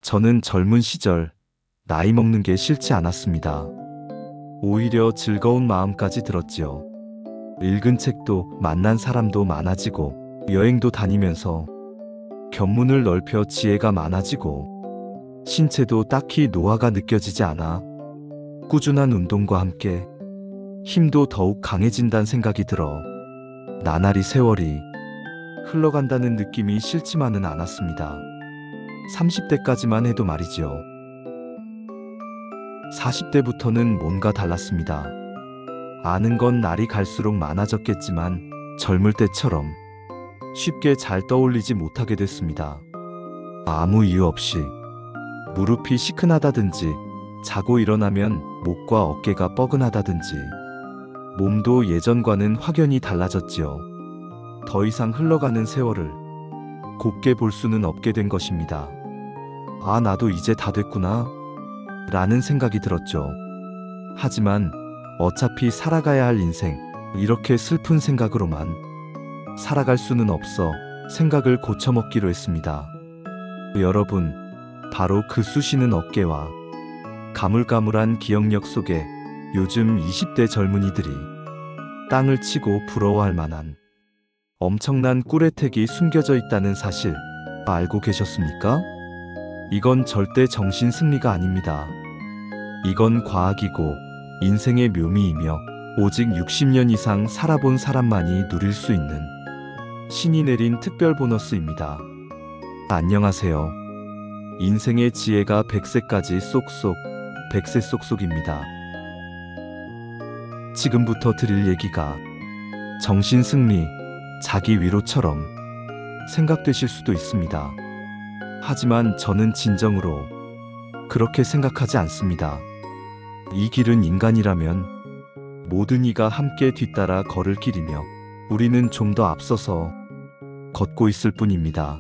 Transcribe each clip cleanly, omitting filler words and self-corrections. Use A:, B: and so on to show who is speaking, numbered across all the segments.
A: 저는 젊은 시절 나이 먹는 게 싫지 않았습니다. 오히려 즐거운 마음까지 들었지요. 읽은 책도 만난 사람도 많아지고 여행도 다니면서 견문을 넓혀 지혜가 많아지고 신체도 딱히 노화가 느껴지지 않아 꾸준한 운동과 함께 힘도 더욱 강해진다는 생각이 들어 나날이 세월이 흘러간다는 느낌이 싫지만은 않았습니다. 30대까지만 해도 말이지요. 40대부터는 뭔가 달랐습니다. 아는 건 날이 갈수록 많아졌겠지만 젊을 때처럼 쉽게 잘 떠올리지 못하게 됐습니다. 아무 이유 없이 무릎이 시큰하다든지 자고 일어나면 목과 어깨가 뻐근하다든지 몸도 예전과는 확연히 달라졌지요. 더 이상 흘러가는 세월을 곱게 볼 수는 없게 된 것입니다. 아, 나도 이제 다 됐구나 라는 생각이 들었죠. 하지만 어차피 살아가야 할 인생, 이렇게 슬픈 생각으로만 살아갈 수는 없어 생각을 고쳐먹기로 했습니다. 여러분, 바로 그 쑤시는 어깨와 가물가물한 기억력 속에 요즘 20대 젊은이들이 땅을 치고 부러워할 만한 엄청난 꿀혜택이 숨겨져 있다는 사실 알고 계셨습니까? 이건 절대 정신 승리가 아닙니다. 이건 과학이고 인생의 묘미이며 오직 60년 이상 살아본 사람만이 누릴 수 있는 신이 내린 특별 보너스입니다. 안녕하세요. 인생의 지혜가 100세까지 쏙쏙, 100세 쏙쏙입니다. 지금부터 드릴 얘기가 정신 승리, 자기 위로처럼 생각되실 수도 있습니다. 하지만 저는 진정으로 그렇게 생각하지 않습니다. 이 길은 인간이라면 모든 이가 함께 뒤따라 걸을 길이며 우리는 좀 더 앞서서 걷고 있을 뿐입니다.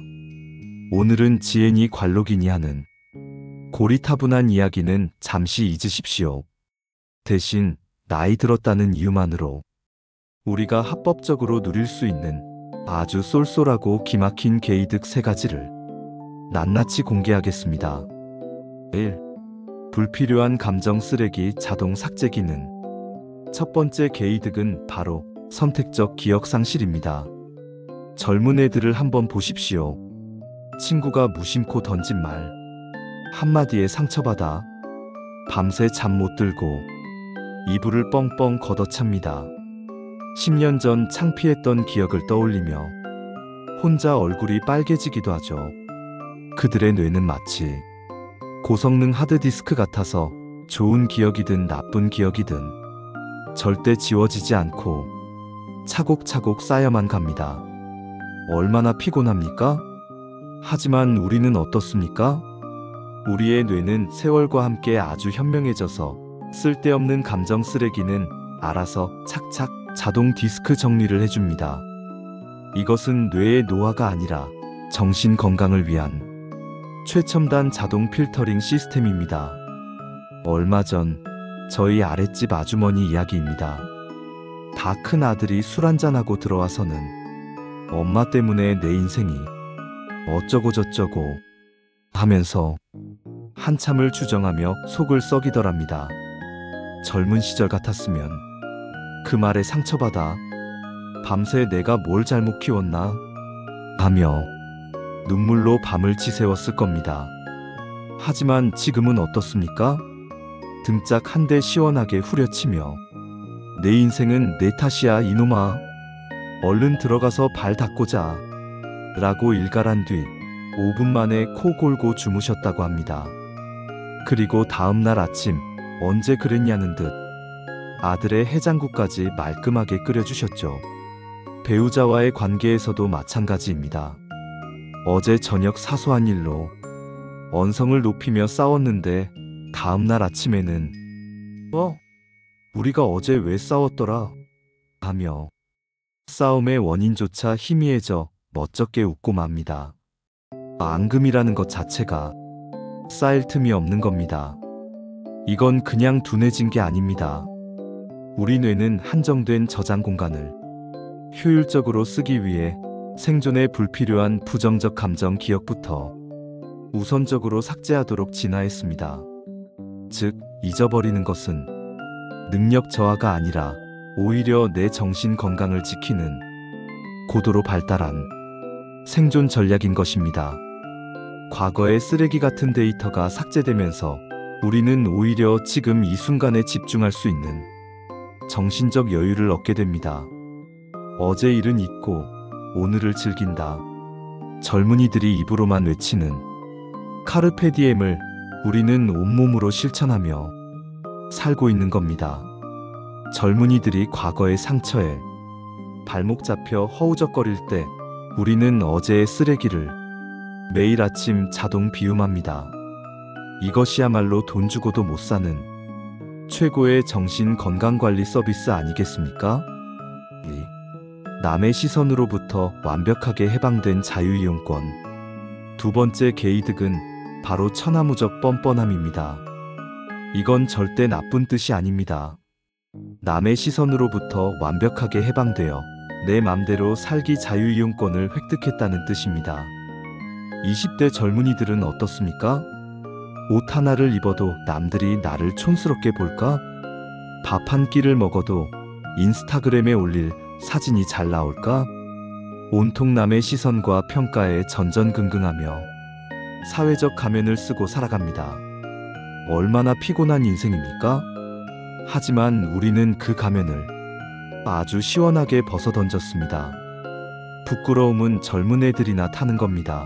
A: 오늘은 지혜니 관록이니 하는 고리타분한 이야기는 잠시 잊으십시오. 대신 나이 들었다는 이유만으로 우리가 합법적으로 누릴 수 있는 아주 쏠쏠하고 기막힌 개이득 3가지를 낱낱이 공개하겠습니다. 1. 불필요한 감정 쓰레기 자동 삭제 기능. 첫 번째 개이득은 바로 선택적 기억 상실입니다. 젊은 애들을 한번 보십시오. 친구가 무심코 던진 말 한마디에 상처받아 밤새 잠 못 들고 이불을 뻥뻥 걷어찹니다. 10년 전 창피했던 기억을 떠올리며 혼자 얼굴이 빨개지기도 하죠. 그들의 뇌는 마치 고성능 하드디스크 같아서 좋은 기억이든 나쁜 기억이든 절대 지워지지 않고 차곡차곡 쌓여만 갑니다. 얼마나 피곤합니까? 하지만 우리는 어떻습니까? 우리의 뇌는 세월과 함께 아주 현명해져서 쓸데없는 감정 쓰레기는 알아서 착착 자동 디스크 정리를 해줍니다. 이것은 뇌의 노화가 아니라 정신 건강을 위한 최첨단 자동 필터링 시스템입니다. 얼마 전 저희 아랫집 아주머니 이야기입니다. 다 큰 아들이 술 한잔하고 들어와서는 엄마 때문에 내 인생이 어쩌고 저쩌고 하면서 한참을 주정하며 속을 썩이더랍니다. 젊은 시절 같았으면 그 말에 상처받아 밤새 내가 뭘 잘못 키웠나 하며 눈물로 밤을 지새웠을 겁니다. 하지만 지금은 어떻습니까? 등짝 한 대 시원하게 후려치며 내 인생은 내 탓이야 이놈아, 얼른 들어가서 발 닦고 자 라고 일갈한 뒤 5분 만에 코 골고 주무셨다고 합니다. 그리고 다음날 아침 언제 그랬냐는 듯 아들의 해장국까지 말끔하게 끓여주셨죠. 배우자와의 관계에서도 마찬가지입니다. 어제 저녁 사소한 일로 언성을 높이며 싸웠는데 다음날 아침에는 우리가 어제 왜 싸웠더라 하며 싸움의 원인조차 희미해져 멋쩍게 웃고 맙니다. 앙금이라는 것 자체가 쌓일 틈이 없는 겁니다. 이건 그냥 둔해진 게 아닙니다. 우리 뇌는 한정된 저장 공간을 효율적으로 쓰기 위해 생존에 불필요한 부정적 감정 기억부터 우선적으로 삭제하도록 진화했습니다. 즉, 잊어버리는 것은 능력 저하가 아니라 오히려 내 정신 건강을 지키는 고도로 발달한 생존 전략인 것입니다. 과거의 쓰레기 같은 데이터가 삭제되면서 우리는 오히려 지금 이 순간에 집중할 수 있는 정신적 여유를 얻게 됩니다. 어제 일은 잊고 오늘을 즐긴다. 젊은이들이 입으로만 외치는 카르페디엠을 우리는 온몸으로 실천하며 살고 있는 겁니다. 젊은이들이 과거의 상처에 발목 잡혀 허우적거릴 때 우리는 어제의 쓰레기를 매일 아침 자동 비움합니다. 이것이야말로 돈 주고도 못 사는 최고의 정신 건강관리 서비스 아니겠습니까? 남의 시선으로부터 완벽하게 해방된 자유이용권. 두 번째 개이득은 바로 천하무적 뻔뻔함입니다. 이건 절대 나쁜 뜻이 아닙니다. 남의 시선으로부터 완벽하게 해방되어 내 맘대로 살기 자유이용권을 획득했다는 뜻입니다. 20대 젊은이들은 어떻습니까? 옷 하나를 입어도 남들이 나를 촌스럽게 볼까? 밥 한 끼를 먹어도 인스타그램에 올릴 사진이 잘 나올까? 온통 남의 시선과 평가에 전전긍긍하며 사회적 가면을 쓰고 살아갑니다. 얼마나 피곤한 인생입니까? 하지만 우리는 그 가면을 아주 시원하게 벗어던졌습니다. 부끄러움은 젊은 애들이나 타는 겁니다.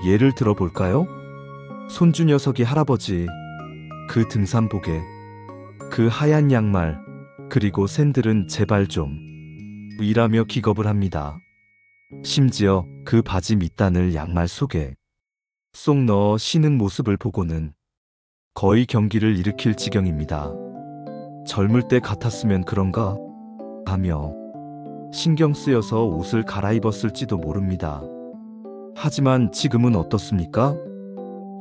A: 예를 들어볼까요? 손주 녀석이 할아버지, 그 등산복에, 그 하얀 양말, 그리고 샌들은 제발 좀 이라며 기겁을 합니다. 심지어 그 바지 밑단을 양말 속에 쏙 넣어 신은 모습을 보고는 거의 경기를 일으킬 지경입니다. 젊을 때 같았으면 그런가? 하며 신경 쓰여서 옷을 갈아입었을지도 모릅니다. 하지만 지금은 어떻습니까?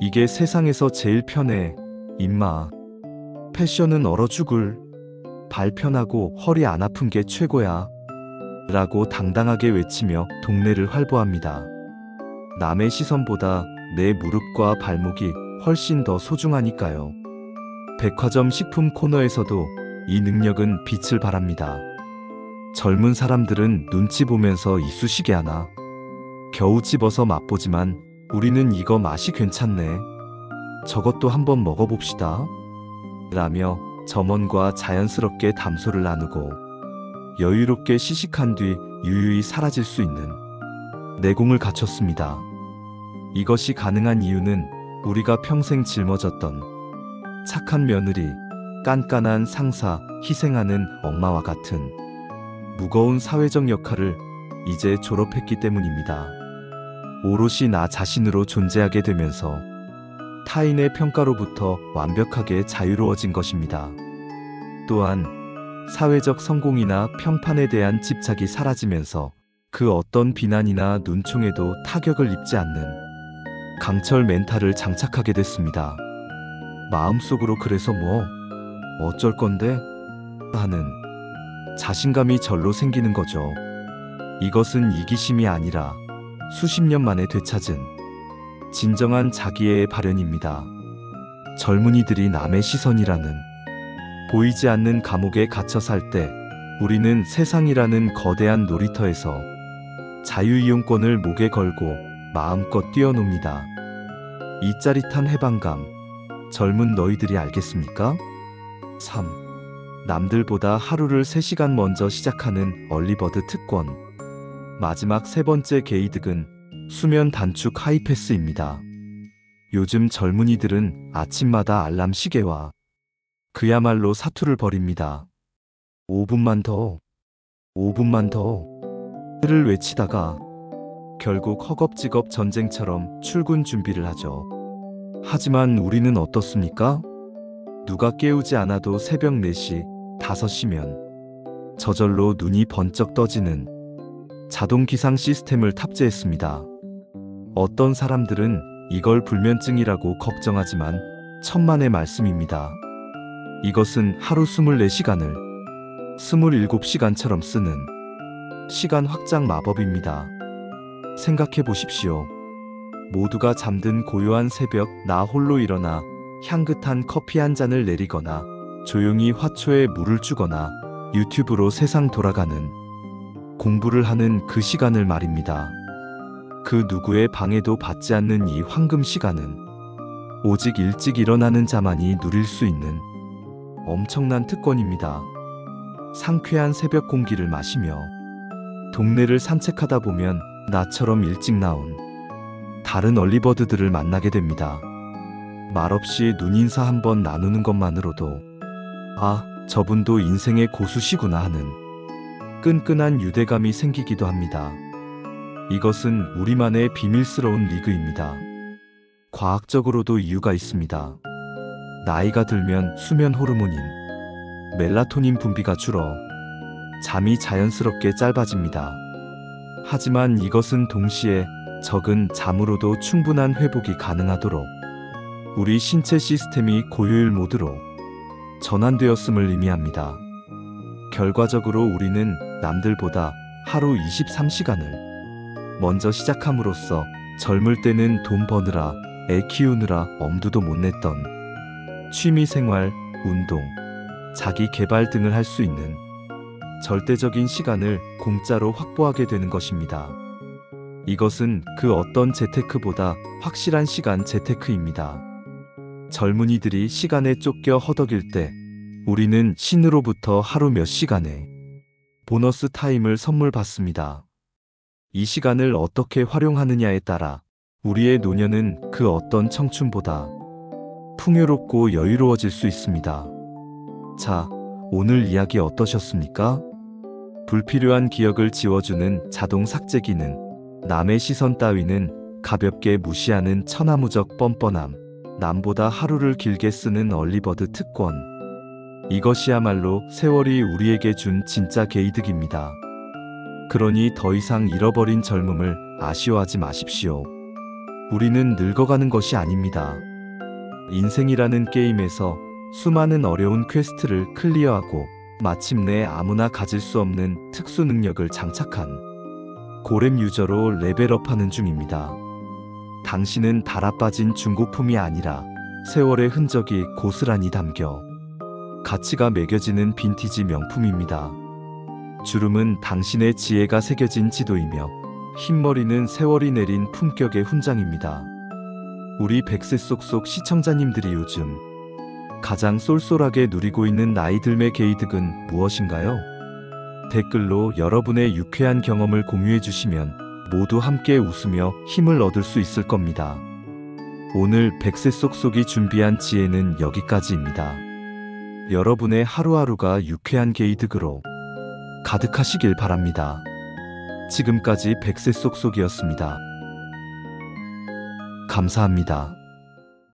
A: 이게 세상에서 제일 편해, 임마. 패션은 얼어 죽을. 발 편하고 허리 안 아픈 게 최고야. 라고 당당하게 외치며 동네를 활보합니다. 남의 시선보다 내 무릎과 발목이 훨씬 더 소중하니까요. 백화점 식품 코너에서도 이 능력은 빛을 발합니다. 젊은 사람들은 눈치 보면서 이쑤시개 하나 겨우 집어서 맛보지만 우리는 이거 맛이 괜찮네. 저것도 한번 먹어봅시다. 라며 점원과 자연스럽게 담소를 나누고 여유롭게 시식한 뒤 유유히 사라질 수 있는 내공을 갖췄습니다. 이것이 가능한 이유는 우리가 평생 짊어졌던 착한 며느리, 깐깐한 상사, 희생하는 엄마와 같은 무거운 사회적 역할을 이제 졸업했기 때문입니다. 오롯이 나 자신으로 존재하게 되면서 타인의 평가로부터 완벽하게 자유로워진 것입니다. 또한 사회적 성공이나 평판에 대한 집착이 사라지면서 그 어떤 비난이나 눈총에도 타격을 입지 않는 강철 멘탈을 장착하게 됐습니다. 마음속으로 그래서 뭐 어쩔 건데? 하는 자신감이 절로 생기는 거죠. 이것은 이기심이 아니라 수십 년 만에 되찾은 진정한 자기애의 발현입니다. 젊은이들이 남의 시선이라는 보이지 않는 감옥에 갇혀 살 때 우리는 세상이라는 거대한 놀이터에서 자유이용권을 목에 걸고 마음껏 뛰어놉니다. 이 짜릿한 해방감, 젊은 너희들이 알겠습니까? 3. 남들보다 하루를 3시간 먼저 시작하는 얼리버드 특권. 마지막 세 번째 개이득은 수면 단축 하이패스입니다. 요즘 젊은이들은 아침마다 알람 시계와 그야말로 사투를 벌입니다. 5분만 더, 5분만 더를 외치다가 결국 허겁지겁 전쟁처럼 출근 준비를 하죠. 하지만 우리는 어떻습니까? 누가 깨우지 않아도 새벽 4시, 5시면 저절로 눈이 번쩍 떠지는 자동 기상 시스템을 탑재했습니다. 어떤 사람들은 이걸 불면증이라고 걱정하지만 천만의 말씀입니다. 이것은 하루 24시간을 27시간처럼 쓰는 시간 확장 마법입니다. 생각해 보십시오. 모두가 잠든 고요한 새벽, 나 홀로 일어나 향긋한 커피 한 잔을 내리거나 조용히 화초에 물을 주거나 유튜브로 세상 돌아가는 공부를 하는 그 시간을 말입니다. 그 누구의 방해도 받지 않는 이 황금 시간은 오직 일찍 일어나는 자만이 누릴 수 있는 엄청난 특권입니다. 상쾌한 새벽 공기를 마시며 동네를 산책하다 보면 나처럼 일찍 나온 다른 얼리버드들을 만나게 됩니다. 말없이 눈인사 한번 나누는 것만으로도 아, 저분도 인생의 고수시구나 하는 끈끈한 유대감이 생기기도 합니다. 이것은 우리만의 비밀스러운 리그입니다. 과학적으로도 이유가 있습니다. 나이가 들면 수면 호르몬인 멜라토닌 분비가 줄어 잠이 자연스럽게 짧아집니다. 하지만 이것은 동시에 적은 잠으로도 충분한 회복이 가능하도록 우리 신체 시스템이 고효율 모드로 전환되었음을 의미합니다. 결과적으로 우리는 남들보다 하루 23시간을 먼저 시작함으로써 젊을 때는 돈 버느라, 애 키우느라 엄두도 못 냈던 취미생활, 운동, 자기 개발 등을 할 수 있는 절대적인 시간을 공짜로 확보하게 되는 것입니다. 이것은 그 어떤 재테크보다 확실한 시간 재테크입니다. 젊은이들이 시간에 쫓겨 허덕일 때 우리는 신으로부터 하루 몇 시간의 보너스 타임을 선물 받습니다. 이 시간을 어떻게 활용하느냐에 따라 우리의 노년은 그 어떤 청춘보다 풍요롭고 여유로워질 수 있습니다. 자, 오늘 이야기 어떠셨습니까? 불필요한 기억을 지워주는 자동 삭제 기능, 남의 시선 따위는 가볍게 무시하는 천하무적 뻔뻔함, 남보다 하루를 길게 쓰는 얼리버드 특권. 이것이야말로 세월이 우리에게 준 진짜 개이득입니다. 그러니 더 이상 잃어버린 젊음을 아쉬워하지 마십시오. 우리는 늙어가는 것이 아닙니다. 인생이라는 게임에서 수많은 어려운 퀘스트를 클리어하고 마침내 아무나 가질 수 없는 특수 능력을 장착한 고렙 유저로 레벨업하는 중입니다. 당신은 달아빠진 중고품이 아니라 세월의 흔적이 고스란히 담겨 가치가 매겨지는 빈티지 명품입니다. 주름은 당신의 지혜가 새겨진 지도이며 흰머리는 세월이 내린 품격의 훈장입니다. 우리 100세 쏙쏙 시청자님들이 요즘 가장 쏠쏠하게 누리고 있는 나이 들매 개이득은 무엇인가요? 댓글로 여러분의 유쾌한 경험을 공유해 주시면 모두 함께 웃으며 힘을 얻을 수 있을 겁니다. 오늘 100세 쏙쏙이 준비한 지혜는 여기까지입니다. 여러분의 하루하루가 유쾌한 개이득으로 가득하시길 바랍니다. 지금까지 100세 쏙쏙이었습니다. 감사합니다.